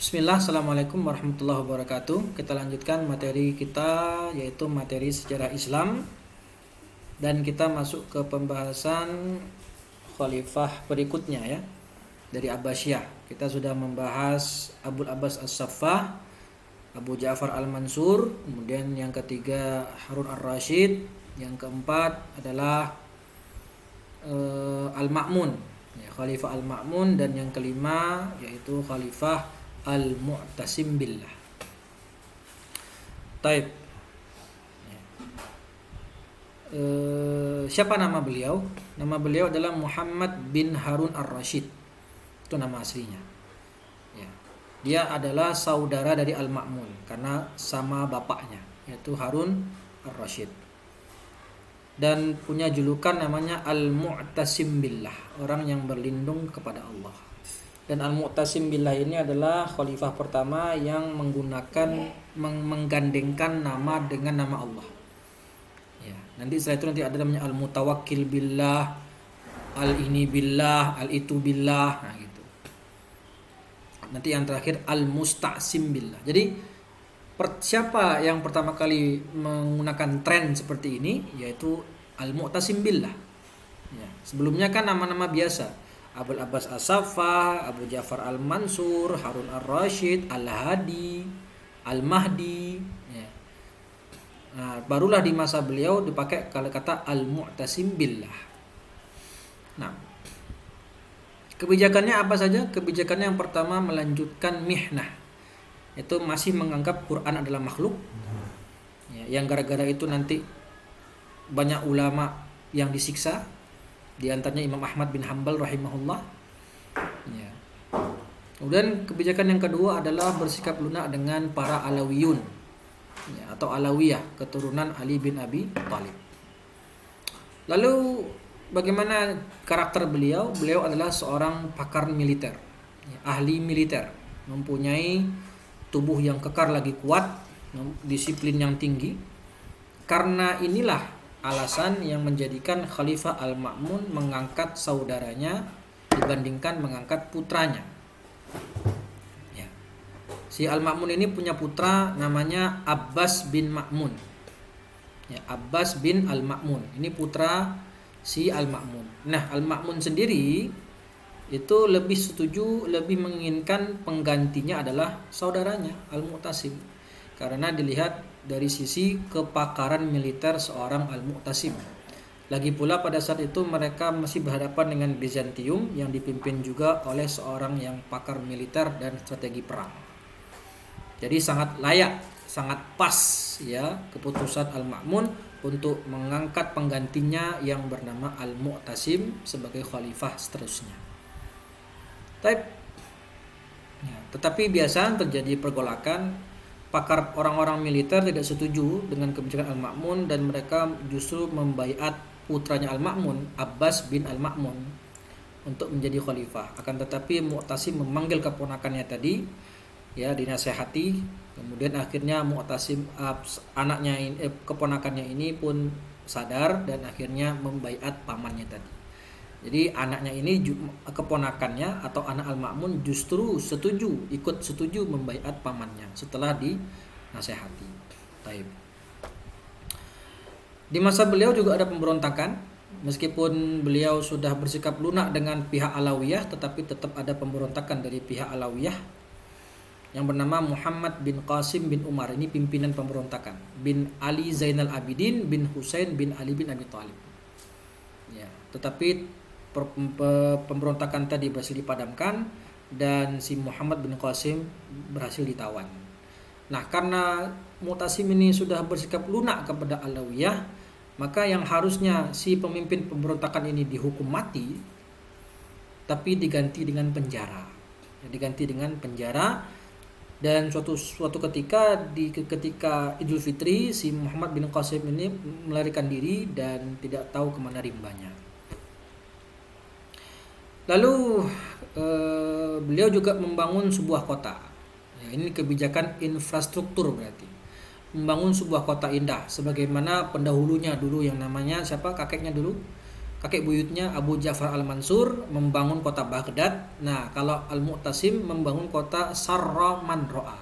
Bismillah, Assalamualaikum warahmatullahi wabarakatuh. Kita lanjutkan materi kita, yaitu materi sejarah Islam. Dan kita masuk ke pembahasan khalifah berikutnya ya, dari Abbasiyah. Kita sudah membahas Abul Abbas As-Saffah, Abu Ja'far Al-Mansur, kemudian yang ketiga Harun Ar-Rasyid, yang keempat adalah Al-Ma'mun ya, Khalifah Al-Ma'mun, dan yang kelima yaitu Khalifah Al-Mu'tasim Billah. Taib. Siapa nama beliau? Nama beliau adalah Muhammad bin Harun Ar-Rasyid. Itu nama aslinya. Ya. Dia adalah saudara dari Al-Ma'mun karena sama bapaknya, yaitu Harun Ar-Rasyid. Dan punya julukan namanya Al-Mu'tasim Billah, orang yang berlindung kepada Allah. Dan Al-Mu'tasim Billah ini adalah khalifah pertama yang menggandengkan nama dengan nama Allah. Ya, nanti setelah itu nanti ada namanya Al-Mutawakkil Billah, Al-Ini Billah, Al-Itu Billah, nah gitu. Nanti yang terakhir Al-Musta'sim Billah. Jadi siapa yang pertama kali menggunakan tren seperti ini, yaitu Al-Mu'tasim Billah. Ya, sebelumnya kan nama-nama biasa, Abul Abbas As-Saffah, Abu Ja'far Al-Mansur, Harun Ar-Rasyid, Al-Hadi, Al-Mahdi. Ya. Nah, barulah di masa beliau dipakai kata Al-Mu'tasim Billah. Nah, kebijakannya apa saja? Kebijakannya yang pertama melanjutkan mihnah, itu masih menganggap Quran adalah makhluk ya, yang gara-gara itu nanti banyak ulama yang disiksa, di antaranya Imam Ahmad bin Hanbal rahimahullah ya. Kemudian kebijakan yang kedua adalah bersikap lunak dengan para Alawiyun ya, atau Alawiyah, keturunan Ali bin Abi Thalib. Lalu bagaimana karakter beliau? Beliau adalah seorang pakar militer ya, ahli militer, mempunyai tubuh yang kekar lagi kuat, disiplin yang tinggi. Karena inilah alasan yang menjadikan Khalifah Al-Ma'mun mengangkat saudaranya dibandingkan mengangkat putranya. Ya. Si Al-Ma'mun ini punya putra namanya Abbas bin Ma'mun. Ya, Abbas bin Al-Ma'mun. Ini putra si Al-Ma'mun. Nah, Al-Ma'mun sendiri itu lebih menginginkan penggantinya adalah saudaranya Al-Mu'tasim, karena dilihat dari sisi kepakaran militer seorang Al-Mu'tasim. Lagi pula pada saat itu mereka masih berhadapan dengan Bizantium yang dipimpin juga oleh seorang yang pakar militer dan strategi perang. Jadi sangat layak, sangat pas ya keputusan Al-Ma'mun untuk mengangkat penggantinya yang bernama Al-Mu'tasim sebagai khalifah seterusnya. Ya, tetapi biasa terjadi pergolakan. Pakar orang-orang militer tidak setuju dengan kebijakan Al-Ma'mun dan mereka justru membaiat putranya Al-Ma'mun, Abbas bin Al-Ma'mun, untuk menjadi khalifah. Akan tetapi Mu'tasim memanggil keponakannya tadi, ya dinasehati. Kemudian akhirnya Mu'tasim keponakannya ini pun sadar dan akhirnya membaiat pamannya tadi. Jadi anaknya ini, keponakannya atau anak Al-Ma'mun justru ikut setuju membaiat pamannya setelah dinasehati. Taib. Di masa beliau juga ada pemberontakan. Meskipun beliau sudah bersikap lunak dengan pihak Alawiyah, tetapi tetap ada pemberontakan dari pihak Alawiyah yang bernama Muhammad bin Qasim bin Umar. Ini pimpinan pemberontakan. Bin Ali Zainal Abidin bin Husain bin Ali bin Abi Thalib. Ya, tetapi pemberontakan tadi berhasil dipadamkan dan si Muhammad bin Qasim berhasil ditawan. Nah, karena Mu'tasim ini sudah bersikap lunak kepada Alawiyah, maka yang harusnya si pemimpin pemberontakan ini dihukum mati, tapi diganti dengan penjara. Dan suatu ketika ketika Idul Fitri, si Muhammad bin Qasim ini melarikan diri dan tidak tahu kemana rimbanya. Lalu beliau juga membangun sebuah kota. Ya, ini kebijakan infrastruktur berarti. Membangun sebuah kota indah sebagaimana pendahulunya dulu yang namanya siapa? Kakeknya dulu. kakek buyutnya Abu Ja'far Al-Mansur membangun kota Baghdad. Nah, kalau Al-Mu'tasim membangun kota Sarra Man Ra'a.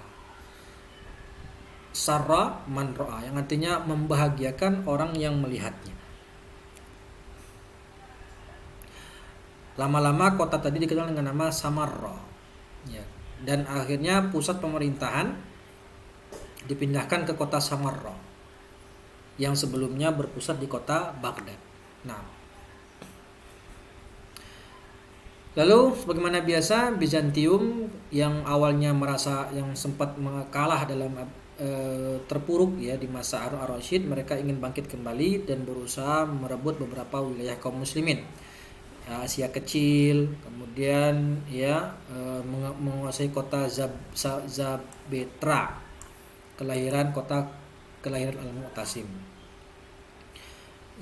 Sarra Man Ra'a yang artinya membahagiakan orang yang melihatnya. Lama-lama kota tadi dikenal dengan nama Samarra. Ya. Dan akhirnya pusat pemerintahan dipindahkan ke kota Samarra yang sebelumnya berpusat di kota Baghdad. Nah, lalu sebagaimana biasa Bizantium yang awalnya merasa yang sempat kalah dalam terpuruk ya di masa Harun ar-Rasyid, mereka ingin bangkit kembali dan berusaha merebut beberapa wilayah kaum muslimin. Asia Kecil, kemudian ya menguasai kota Zabetra, kelahiran Al-Mu'tasim.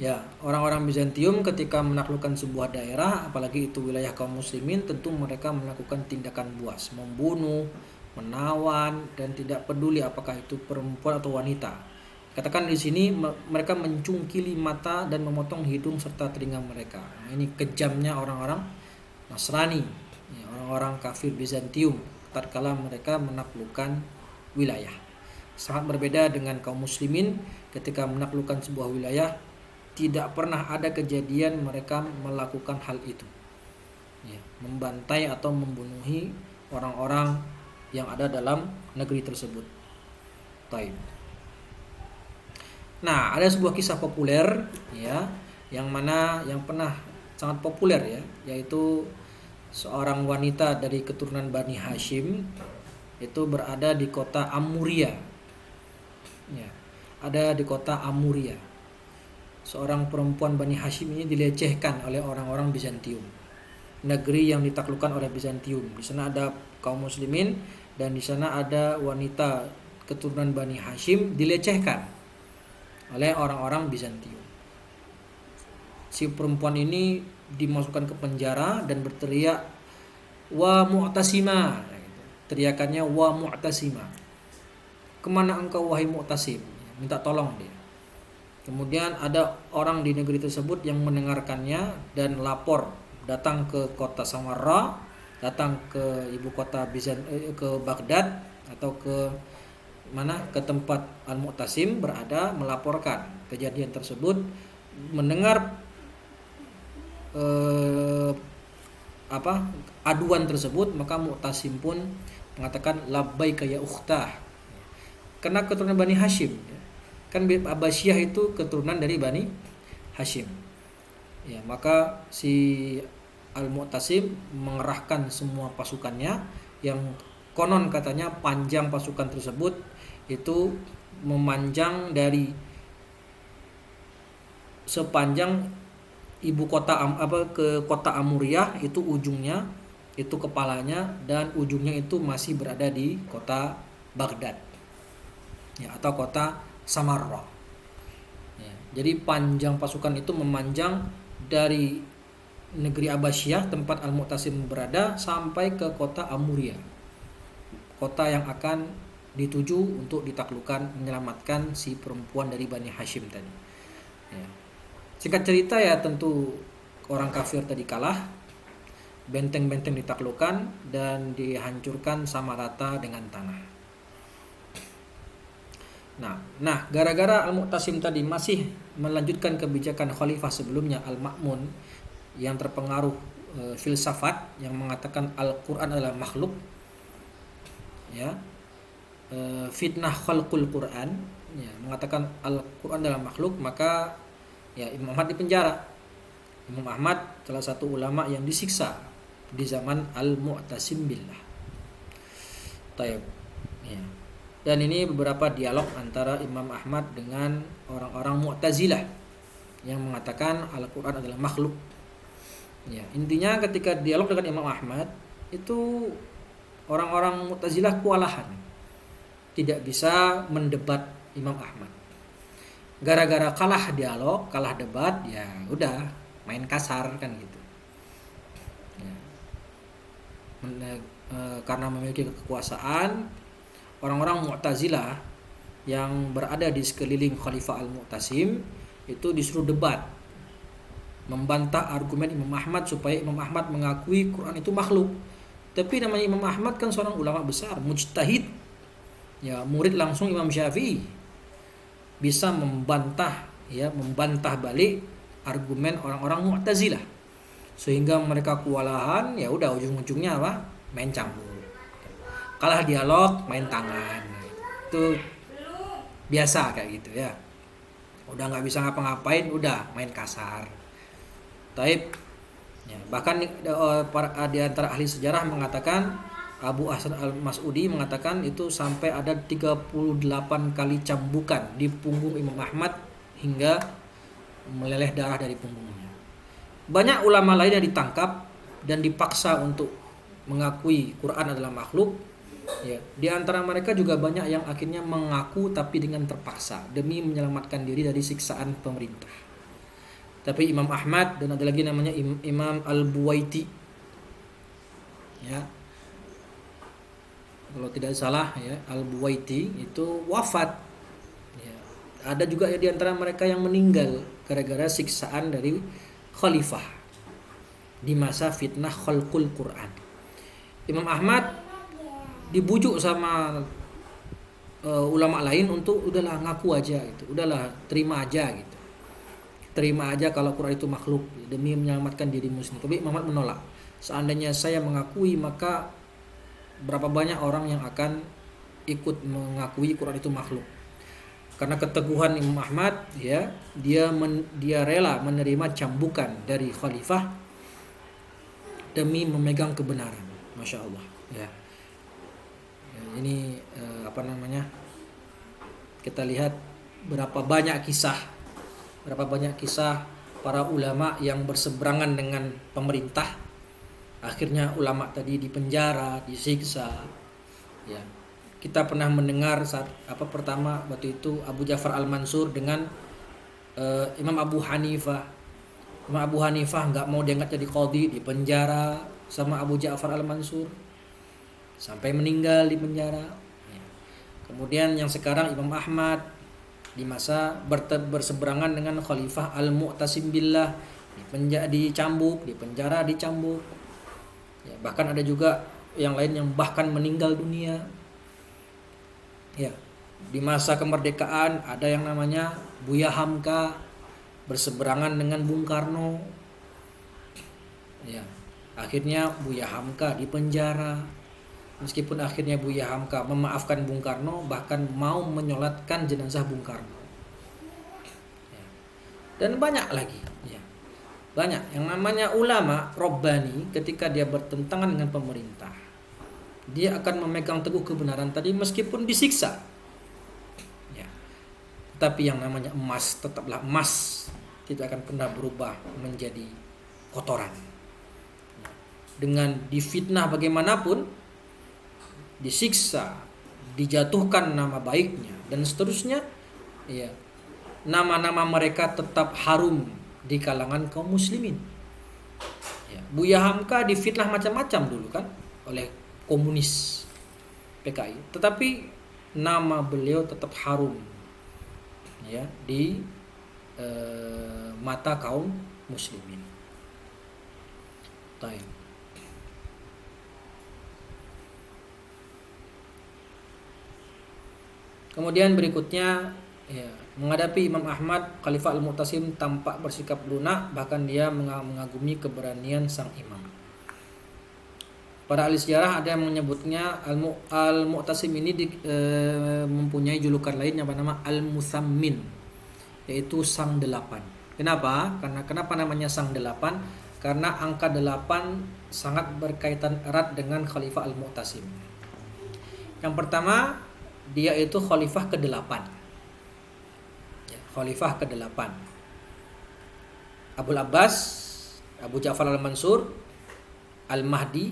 Ya, orang-orang Bizantium ketika menaklukkan sebuah daerah, apalagi itu wilayah kaum muslimin, tentu mereka melakukan tindakan buas, membunuh, menawan, dan tidak peduli apakah itu perempuan atau wanita. Katakan di sini mereka mencungkili mata dan memotong hidung serta telinga mereka. Nah, ini kejamnya orang-orang Nasrani, ya, orang-orang kafir Bizantium tatkala mereka menaklukkan wilayah. Sangat berbeda dengan kaum muslimin ketika menaklukkan sebuah wilayah, tidak pernah ada kejadian mereka melakukan hal itu. Ya, membantai atau membunuhi orang-orang yang ada dalam negeri tersebut. Taib. Nah, ada sebuah kisah populer ya, yang mana yang pernah sangat populer ya, yaitu seorang wanita dari keturunan Bani Hashim itu berada di kota Amuria. Ya, ada di kota Amuria. Seorang perempuan Bani Hashim ini dilecehkan oleh orang-orang Bizantium. Negeri yang ditaklukkan oleh Bizantium. Di sana ada kaum muslimin dan di sana ada wanita keturunan Bani Hashim dilecehkan oleh orang-orang Bizantium. Si perempuan ini dimasukkan ke penjara dan berteriak wa mu'tasima. Teriakannya wa mu'tasima. Kemana engkau wahai Mu'tasim? Minta tolong dia. Kemudian ada orang di negeri tersebut yang mendengarkannya dan lapor, datang ke kota Samarra, datang ke ibu kota ke Baghdad atau ke tempat Al-Mu'tasim berada, melaporkan kejadian tersebut. Mendengar aduan tersebut, maka Mu'tasim pun mengatakan labbaika ya ukhtah, karena keturunan Bani Hashim kan Abbasiyah itu keturunan dari Bani Hashim ya. Maka si Al-Mu'tasim mengerahkan semua pasukannya yang konon katanya panjang pasukan tersebut itu memanjang dari sepanjang ibu kota ke kota Amuriyah, itu ujungnya, itu kepalanya, dan ujungnya itu masih berada di kota Baghdad ya, atau kota Samarra ya. Jadi panjang pasukan itu memanjang dari negeri Abbasiyah tempat Al-Mu'tasim berada sampai ke kota Amuriyah, kota yang akan dituju untuk ditaklukkan, menyelamatkan si perempuan dari Bani Hashim tadi ya. Singkat cerita ya, tentu orang kafir tadi kalah, benteng-benteng ditaklukkan dan dihancurkan sama rata dengan tanah. Nah, gara-gara Al-Mu'tasim tadi masih melanjutkan kebijakan khalifah sebelumnya Al-Ma'mun yang terpengaruh filsafat yang mengatakan Al-Quran adalah makhluk ya, fitnah khalqul Quran ya, mengatakan Al-Quran adalah makhluk, maka ya Imam Ahmad dipenjara. Imam Ahmad salah satu ulama yang disiksa di zaman Al-Mu'tasim billah. Taib ya. Dan ini beberapa dialog antara Imam Ahmad dengan orang-orang Mu'tazilah yang mengatakan Al-Quran adalah makhluk ya. Intinya ketika dialog dengan Imam Ahmad itu orang-orang Mu'tazilah kewalahan, tidak bisa mendebat Imam Ahmad. Gara-gara kalah dialog, kalah debat, ya udah main kasar kan gitu ya. Karena memiliki kekuasaan, orang-orang Mu'tazilah yang berada di sekeliling Khalifah Al-Mu'tasim itu disuruh debat membantah argumen Imam Ahmad supaya Imam Ahmad mengakui Quran itu makhluk. Tapi namanya Imam Ahmad kan seorang ulama besar, mujtahid, ya murid langsung Imam Syafi'i, bisa membantah balik argumen orang-orang Mu'tazilah, sehingga mereka kewalahan. Ya udah, ujung-ujungnya apa? Main campur. Kalah dialog, main tangan. Itu biasa kayak gitu ya. Udah nggak bisa ngapa-ngapain, udah main kasar. Taib. Ya, bahkan di antara ahli sejarah mengatakan, Abu Hasan al-Mas'udi mengatakan itu sampai ada 38 kali cambukan di punggung Imam Ahmad hingga meleleh darah dari punggungnya. Banyak ulama lain yang ditangkap dan dipaksa untuk mengakui Quran adalah makhluk. Ya, di antara mereka juga banyak yang akhirnya mengaku tapi dengan terpaksa demi menyelamatkan diri dari siksaan pemerintah. Tapi Imam Ahmad, dan ada lagi namanya Imam Al-Buwaiti, ya, kalau tidak salah ya, Al-Buwaiti itu wafat. Ya, ada juga ya di antara mereka yang meninggal gara-gara siksaan dari khalifah di masa fitnah khalqul Quran. Imam Ahmad dibujuk sama ulama lain untuk udahlah ngaku aja gitu, udahlah terima aja gitu, terima aja kalau Quran itu makhluk demi menyelamatkan diri muslim. Tapi Imam Ahmad menolak. Seandainya saya mengakui, maka berapa banyak orang yang akan ikut mengakui Quran itu makhluk. Karena keteguhan Imam Ahmad, ya, dia rela menerima cambukan dari khalifah demi memegang kebenaran. Masya Allah, ya. Ini kita lihat berapa banyak kisah para ulama yang berseberangan dengan pemerintah. Akhirnya ulama tadi dipenjara, disiksa. Ya, kita pernah mendengar saat pertama waktu itu Abu Ja'far al-Mansur dengan Imam Abu Hanifah. Imam Abu Hanifah nggak mau diangkat jadi qadhi, dipenjara sama Abu Ja'far al-Mansur sampai meninggal di penjara. Ya. Kemudian yang sekarang Imam Ahmad di masa berseberangan dengan Khalifah Al-Mu'tasim billah, dicambuk, dipenjara, dicambuk. Ya, bahkan ada juga yang lain yang bahkan meninggal dunia. Ya, di masa kemerdekaan ada yang namanya Buya Hamka berseberangan dengan Bung Karno. Ya, akhirnya Buya Hamka dipenjara. Meskipun akhirnya Buya Hamka memaafkan Bung Karno, bahkan mau menyolatkan jenazah Bung Karno. Ya. Dan banyak lagi. Ya. Banyak yang namanya ulama Rabbani, ketika dia bertentangan dengan pemerintah, dia akan memegang teguh kebenaran tadi meskipun disiksa. Ya. Tapi yang namanya emas tetaplah emas, tidak akan pernah berubah menjadi kotoran. Ya. Dengan difitnah bagaimanapun, disiksa, dijatuhkan nama baiknya dan seterusnya, ya, nama-nama mereka tetap harum di kalangan kaum muslimin. Ya, Buya Hamka difitnah macam-macam dulu kan oleh komunis PKI, tetapi nama beliau tetap harum, ya, di mata kaum muslimin. Baik. Kemudian berikutnya, ya, menghadapi Imam Ahmad, Khalifah Al-Mu'tasim tampak bersikap lunak, bahkan dia mengagumi keberanian sang imam. Para ahli sejarah ada yang menyebutnya Al-Mu'tasim ini mempunyai julukan lain yang bernama Al-Musammin, yaitu sang delapan. Kenapa? Kenapa namanya sang delapan? Karena angka 8 sangat berkaitan erat dengan Khalifah Al-Mu'tasim. Yang pertama, dia itu khalifah ke-8. Ya, khalifah ke-8. Abul Abbas, Abu Ja'far al-Mansur, Al-Mahdi,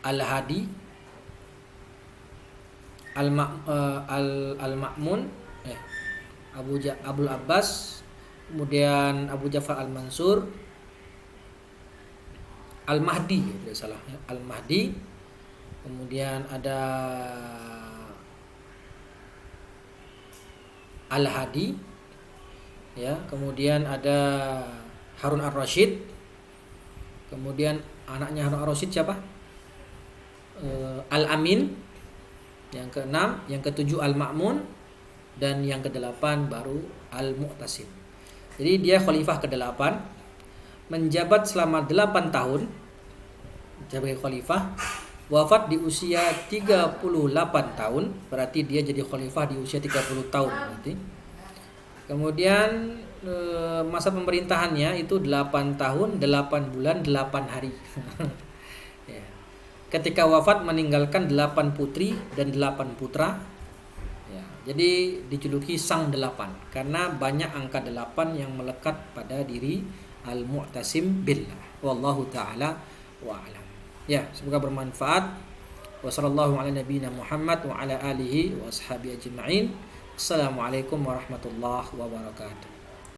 Al-Hadi, Al-Ma'mun, Abul Abbas, kemudian Abu Ja'far al-Mansur, Al-Mahdi, tidak salah ya, Al-Mahdi, kemudian ada Al-Hadi, ya, kemudian ada Harun Ar-Rasyid. Kemudian anaknya Harun Ar-Rasyid siapa? Al-Amin. Yang keenam, yang ketujuh Al-Ma'mun, dan yang kedelapan baru Al-Mu'tasim. Jadi dia khalifah ke-8, menjabat selama 8 tahun sebagai khalifah, wafat di usia 38 tahun, berarti dia jadi khalifah di usia 30 tahun berarti. Kemudian masa pemerintahannya itu 8 tahun, 8 bulan, 8 hari. Ya. Ketika wafat meninggalkan 8 putri dan 8 putra. Ya. Jadi dijuluki Sang 8 karena banyak angka 8 yang melekat pada diri Al-Mu'tasim billah. Wallahu ta'ala wa'alam. Ya, semoga bermanfaat. Wassallallahu ala nabiyina Muhammad wa ala alihi wa ashabihi ajma'in. Assalamualaikum warahmatullahi wabarakatuh.